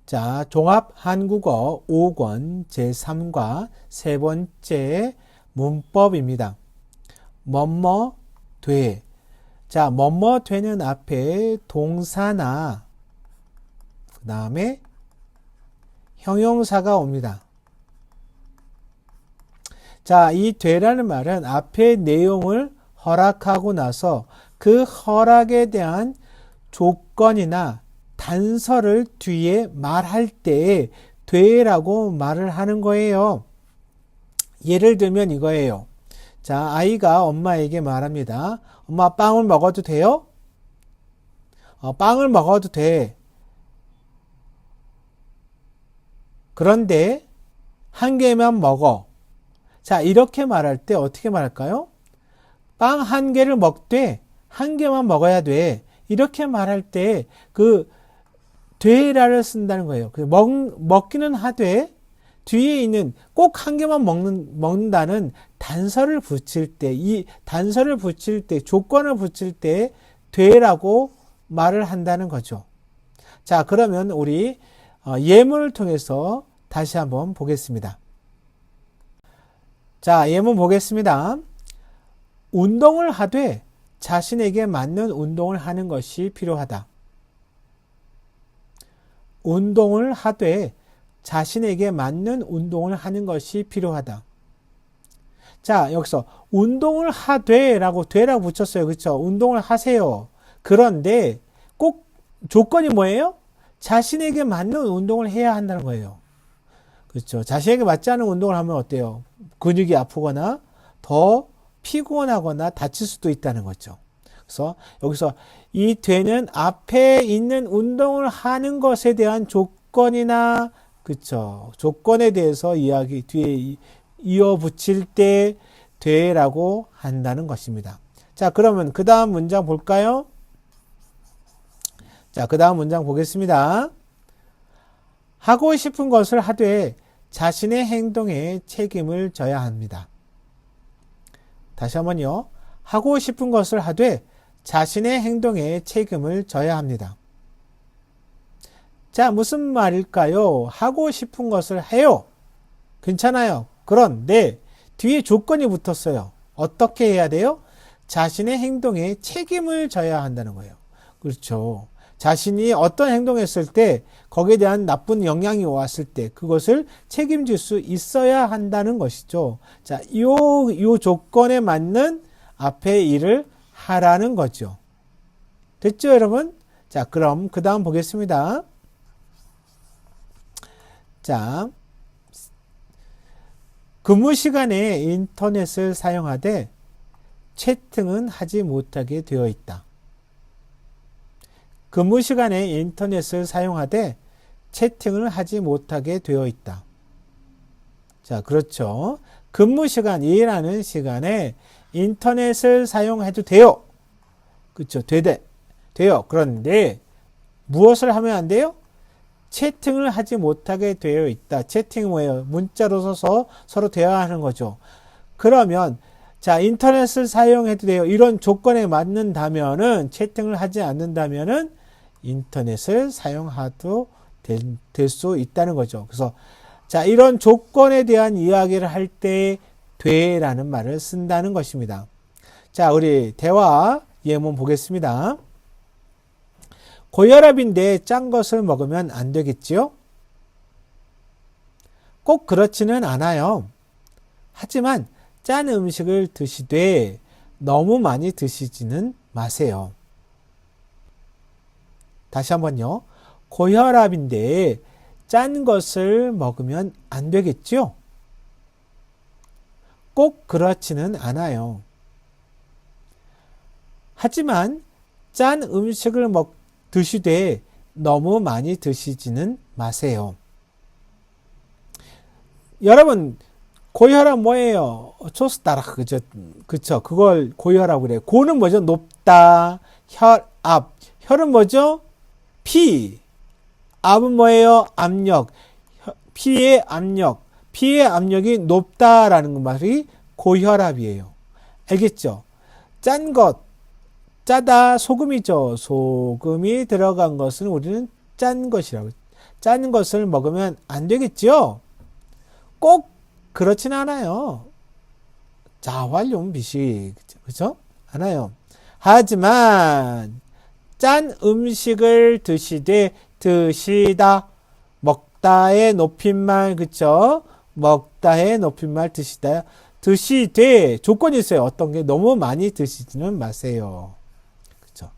자, 종합 한국어 5권 제3과 세 번째 문법입니다. 뭐뭐 돼. 자, 뭐뭐 되는 앞에 동사나 그 다음에 형용사가 옵니다. 자, 이 되라는 말은 앞에 내용을 허락하고 나서 그 허락에 대한 조건이나 단서를 뒤에 말할 때 되라고 말을 하는 거예요. 예를 들면 이거예요. 자, 아이가 엄마에게 말합니다. 엄마, 빵을 먹어도 돼요? 빵을 먹어도 돼. 그런데 한 개만 먹어. 자, 이렇게 말할 때 어떻게 말할까요? 빵 한 개를 먹되 한 개만 먹어야 돼. 이렇게 말할 때 그 되라를 쓴다는 거예요. 먹기는 하되 뒤에 있는 꼭 한 개만 먹는다는 단서를 붙일 때, 이 단서를 붙일 때, 조건을 붙일 때 되라고 말을 한다는 거죠. 자, 그러면 우리 예문을 통해서 다시 한번 보겠습니다. 자, 예문 보겠습니다. 운동을 하되 자신에게 맞는 운동을 하는 것이 필요하다. 운동을 하되 자신에게 맞는 운동을 하는 것이 필요하다. 자, 여기서 운동을 하되라고 되라고 붙였어요. 그렇죠? 운동을 하세요. 그런데 꼭 조건이 뭐예요? 자신에게 맞는 운동을 해야 한다는 거예요. 그렇죠? 자신에게 맞지 않은 운동을 하면 어때요? 근육이 아프거나 더 피곤하거나 다칠 수도 있다는 거죠. 그래서 여기서 이 되는 앞에 있는 운동을 하는 것에 대한 조건이나 그쵸 조건에 대해서 이야기 뒤에 이어 붙일 때 되라고 한다는 것입니다. 자, 그러면 그 다음 문장 볼까요? 자, 그 다음 문장 보겠습니다. 하고 싶은 것을 하되 자신의 행동에 책임을 져야 합니다. 다시 한번요. 하고 싶은 것을 하되 자신의 행동에 책임을 져야 합니다. 자, 무슨 말일까요? 하고 싶은 것을 해요. 괜찮아요. 그런데 뒤에 조건이 붙었어요. 어떻게 해야 돼요? 자신의 행동에 책임을 져야 한다는 거예요. 그렇죠. 자신이 어떤 행동을 했을 때 거기에 대한 나쁜 영향이 왔을 때 그것을 책임질 수 있어야 한다는 것이죠. 자, 요 조건에 맞는 앞에 일을 하라는 거죠. 됐죠, 여러분? 자, 그럼 그 다음 보겠습니다. 자, 근무 시간에 인터넷을 사용하되 채팅은 하지 못하게 되어 있다. 근무 시간에 인터넷을 사용하되 채팅을 하지 못하게 되어 있다. 자, 그렇죠. 근무 시간, 일하는 시간에 인터넷을 사용해도 돼요. 그렇죠. 돼요. 그런데 무엇을 하면 안 돼요? 채팅을 하지 못하게 되어 있다. 채팅은 뭐예요? 문자로 써서 서로 대화하는 거죠. 그러면 자, 인터넷을 사용해도 돼요. 이런 조건에 맞는다면은 채팅을 하지 않는다면은 인터넷을 사용해도 될 수 있다는 거죠. 그래서 자, 이런 조건에 대한 이야기를 할 때 돼라는 말을 쓴다는 것입니다. 자, 우리 대화 예문 보겠습니다. 고혈압인데 짠 것을 먹으면 안 되겠지요? 꼭 그렇지는 않아요. 하지만 짠 음식을 드시되 너무 많이 드시지는 마세요. 다시 한번요. 고혈압인데 짠 것을 먹으면 안 되겠지요? 꼭 그렇지는 않아요. 하지만 짠 음식을 드시되 너무 많이 드시지는 마세요. 여러분, 고혈압 뭐예요? 초스타라, 그쵸? 그걸 고혈압 그래요. 고는 뭐죠? 높다. 혈압. 혈은 뭐죠? 피. 압은 뭐예요? 압력. 피의 압력. 피의 압력이 높다라는 말이 고혈압이에요. 알겠죠? 짠 것. 짜다, 소금이죠. 소금이 들어간 것은 우리는 짠 것이라고. 짠 것을 먹으면 안 되겠죠? 꼭 그렇진 않아요. 자활용 비식, 그죠? 않아요. 하지만, 짠 음식을 드시다, 먹다의 높임말, 그쵸? 먹다의 높임말 드시되, 조건이 있어요. 어떤 게 너무 많이 드시지는 마세요. 그쵸?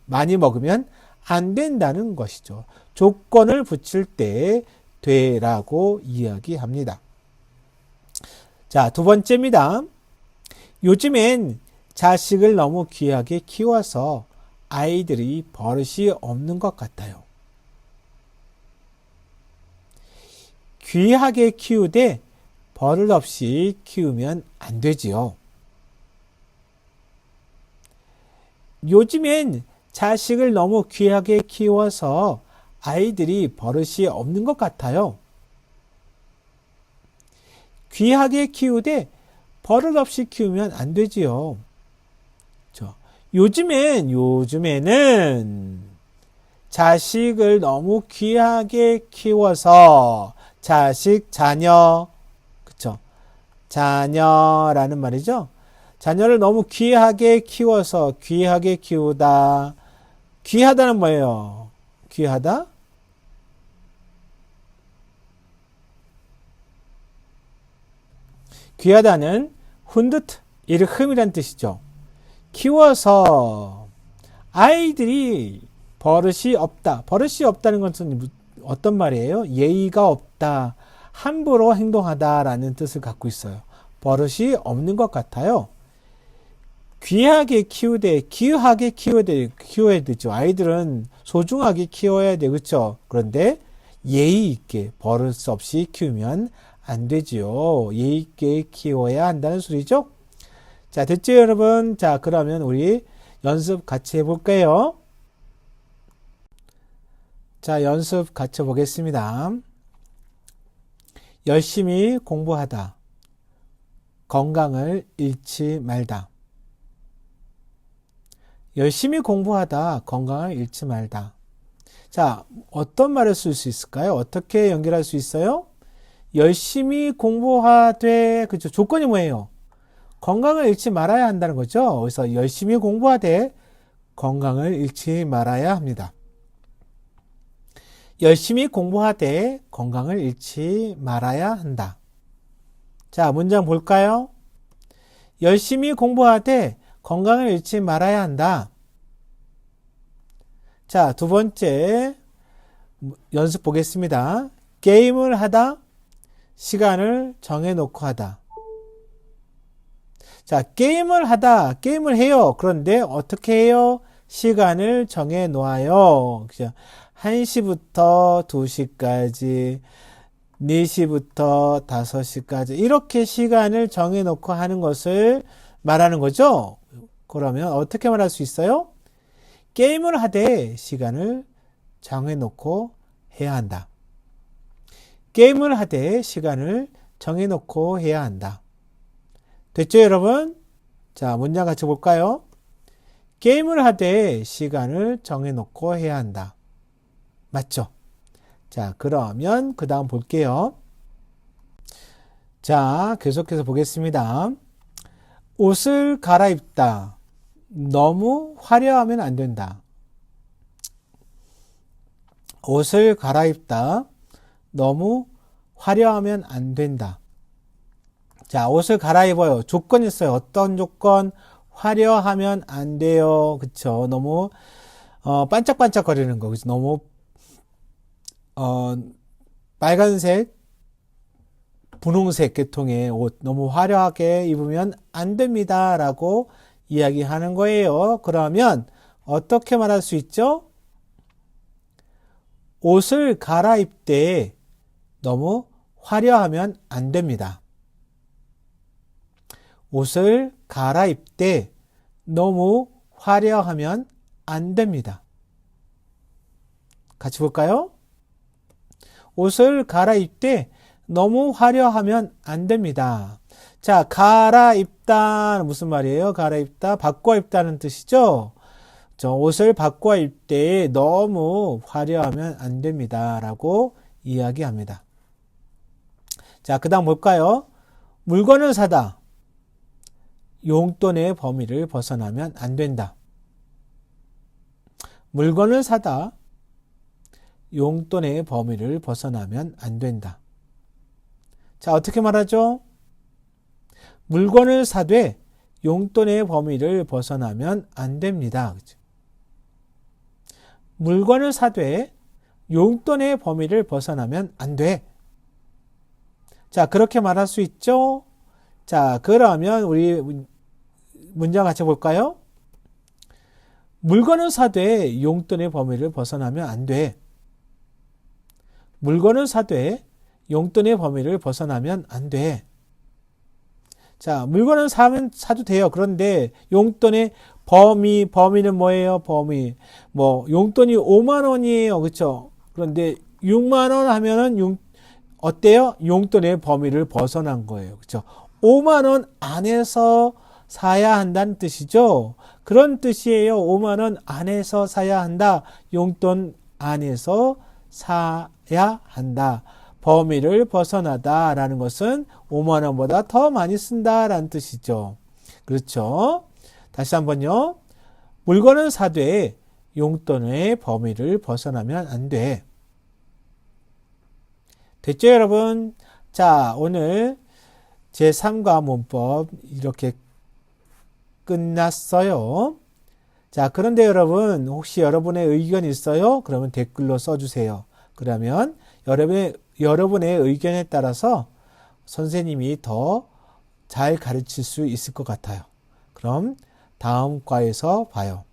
많이 먹으면 안 된다는 것이죠. 조건을 붙일 때, 되라고 이야기합니다. 자, 두 번째입니다. 요즘엔 자식을 너무 귀하게 키워서 아이들이 버릇이 없는 것 같아요. 귀하게 키우되 버릇 없이 키우면 안 되지요. 요즘엔 자식을 너무 귀하게 키워서 아이들이 버릇이 없는 것 같아요. 귀하게 키우되 버릇 없이 키우면 안 되지요. 요즘에는 자식을 너무 귀하게 키워서 자녀, 그쵸? 자녀라는 말이죠. 자녀를 너무 귀하게 키워서 귀하게 키우다. 귀하다는 뭐예요? 귀하다? 귀하다는 훈드트, 이르흠이란 뜻이죠. 키워서 아이들이 버릇이 없다. 버릇이 없다는 것은 어떤 말이에요? 예의가 없다. 함부로 행동하다라는 뜻을 갖고 있어요. 버릇이 없는 것 같아요. 귀하게 귀하게 키워야 되죠. 아이들은 소중하게 키워야 돼. 그렇죠? 그런데 예의 있게 버릇 없이 키우면 안 되지요. 예의 있게 키워야 한다는 소리죠. 자, 됐죠, 여러분? 자, 그러면 우리 연습 같이 해볼까요? 자, 연습 같이 보겠습니다. 열심히 공부하다. 건강을 잃지 말다. 열심히 공부하다. 건강을 잃지 말다. 자, 어떤 말을 쓸 수 있을까요? 어떻게 연결할 수 있어요? 열심히 공부하되, 그죠? 조건이 뭐예요? 건강을 잃지 말아야 한다는 거죠. 그래서 열심히 공부하되 건강을 잃지 말아야 합니다. 열심히 공부하되 건강을 잃지 말아야 한다. 자, 문장 볼까요? 열심히 공부하되 건강을 잃지 말아야 한다. 자, 두 번째 연습 보겠습니다. 게임을 하다, 시간을 정해놓고 하다. 자, 게임을 해요. 그런데 어떻게 해요? 시간을 정해 놓아요. 1시부터 2시까지, 4시부터 5시까지, 이렇게 시간을 정해 놓고 하는 것을 말하는 거죠. 그러면 어떻게 말할 수 있어요? 게임을 하되 시간을 정해 놓고 해야 한다. 게임을 하되 시간을 정해 놓고 해야 한다. 됐죠, 여러분? 자, 문장 같이 볼까요? 게임을 하되 시간을 정해놓고 해야 한다. 맞죠? 자, 그러면 그 다음 볼게요. 자, 계속해서 보겠습니다. 옷을 갈아입다. 너무 화려하면 안 된다. 옷을 갈아입다. 너무 화려하면 안 된다. 자, 옷을 갈아입어요. 조건이 있어요. 어떤 조건? 화려하면 안 돼요. 그쵸? 너무, 반짝반짝 거리는 거. 그쵸? 너무, 빨간색, 분홍색 계통의 옷, 너무 화려하게 입으면 안 됩니다. 라고 이야기하는 거예요. 그러면, 어떻게 말할 수 있죠? 옷을 갈아입되 너무 화려하면 안 됩니다. 옷을 갈아입되 너무 화려하면 안 됩니다. 같이 볼까요? 옷을 갈아입되 너무 화려하면 안 됩니다. 자, 갈아입다 무슨 말이에요? 갈아입다, 바꿔 입다는 뜻이죠. 저 옷을 바꿔 입을 때 너무 화려하면 안 됩니다. 라고 이야기합니다. 자, 그 다음 볼까요? 물건을 사다. 용돈의 범위를 벗어나면 안 된다. 물건을 사다. 용돈의 범위를 벗어나면 안 된다. 자, 어떻게 말하죠? 물건을 사되 용돈의 범위를 벗어나면 안 됩니다. 그렇죠? 물건을 사되 용돈의 범위를 벗어나면 안 돼. 자, 그렇게 말할 수 있죠? 자, 그러면 우리 문장 같이 볼까요? 물건을 사되 용돈의 범위를 벗어나면 안 돼. 물건을 사되 용돈의 범위를 벗어나면 안 돼. 자, 물건을 사도 돼요. 그런데 용돈의 범위는 뭐예요? 용돈이 5만 원이에요. 그렇죠? 그런데 6만 원 하면은 어때요? 용돈의 범위를 벗어난 거예요. 그렇죠? 5만 원 안에서 사야 한다는 뜻이죠. 그런 뜻이에요. 5만 원 안에서 사야 한다. 용돈 안에서 사야 한다. 범위를 벗어나다라는 것은 5만 원보다 더 많이 쓴다라는 뜻이죠. 그렇죠? 다시 한번요. 물건을 사되 용돈의 범위를 벗어나면 안 돼. 됐죠, 여러분? 자, 오늘 제3과 문법 이렇게 끝났어요. 자, 그런데 여러분, 혹시 여러분의 의견 있어요? 그러면 댓글로 써주세요. 그러면 여러분의 의견에 따라서 선생님이 더 잘 가르칠 수 있을 것 같아요. 그럼 다음 과에서 봐요.